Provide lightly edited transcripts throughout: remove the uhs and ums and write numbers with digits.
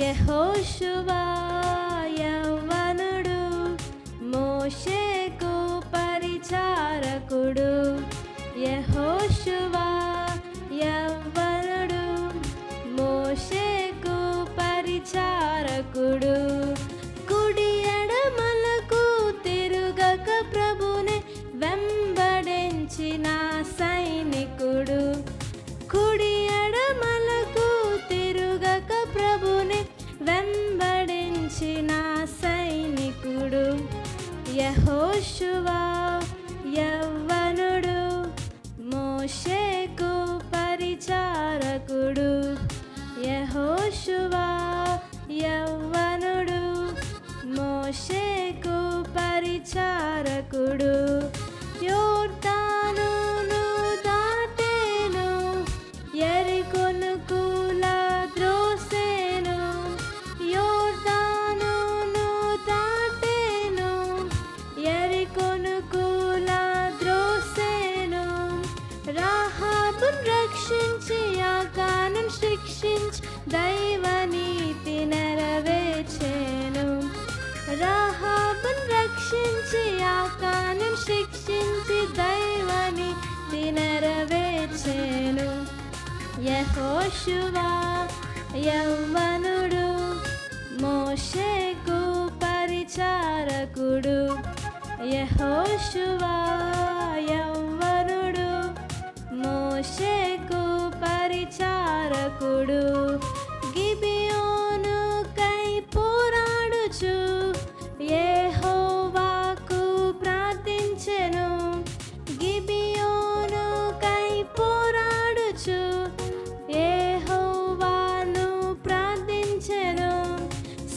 యెహోషువ యవ్వనుడు, మోషేకు పరిచారకుడు. యెహోషువ యవ్వనుడు, మోషేకు పరిచారకుడు. కుడి ఎడమలకు తిరుగక ప్రభునే వెంబడించిన సైనికుడు. కుడి ఎడమలకు తిరుగక ప్రభుని వెంబడించిన సైనికుడు. యెహోషువ యవ్వనుడు, మోషేకు పరిచారకుడు. యెహోషువ యవ్వనుడు, మోషేకు పరిచారకుడు. యోర్దానును దాటెను, యెరికోను కూలద్రోసెను. యోర్దానును దాటెను, యెరికోను కూలద్రోసెను. రాహాబును రక్షించి యాకానును శిక్షించి దైవనీతి నెరవేర్చెను. రాహాబును రక్షించి యాకానును శిక్షించి దైవనీతి నెరవేర్చెను. యెహోషువ యవ్వనుడు, మోషేకు పరిచారకుడు. యెహోషువ యవ్వనుడు, మోషేకు పరిచారకుడు. గిబియోనుకై పోరాడుచు యెహోవాకు ప్రార్థించెను. గిబియోనుకై పోరాడుచు యెహోవాను ప్రార్థించెను.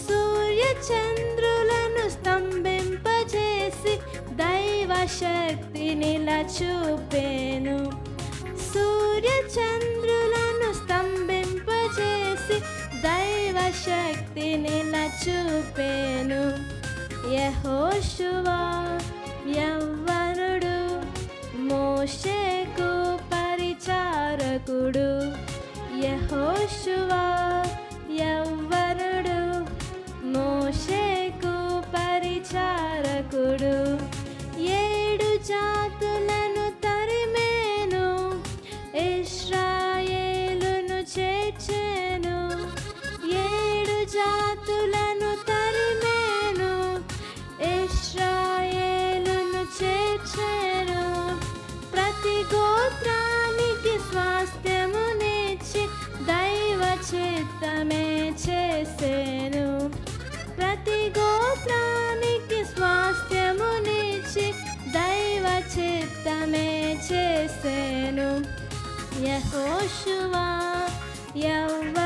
సూర్యచంద్రులను స్తంభింపజేసి దైవ శక్తినిలా చూపెను. సూర్యచంద్రులను స్తంభింపజేసి దైవ శక్తినిలా చూపెను. యెహోషువ యవ్వనుడు, మోషేకు పరిచారకుడు. యెహోషువ యవ్వనుడు, మోషేకు పరిచారకుడు. 7 జాతులను తరిమేను, ఇశ్రాయేలును చేర్చెను. 7 జాతులను తరిమేను, ఇశ్రాయేలును చేర్చెను. ప్రతి గోత్రానికి స్వాస్థ్యమునిచ్చి దైవ చిత్తమే చేసెను. ప్రతి గోత్రానికి స్వాస్థ్యమునిచ్చి దైవ చిత్తమే చేసెను. యెహోషువ యవ్వనుడు,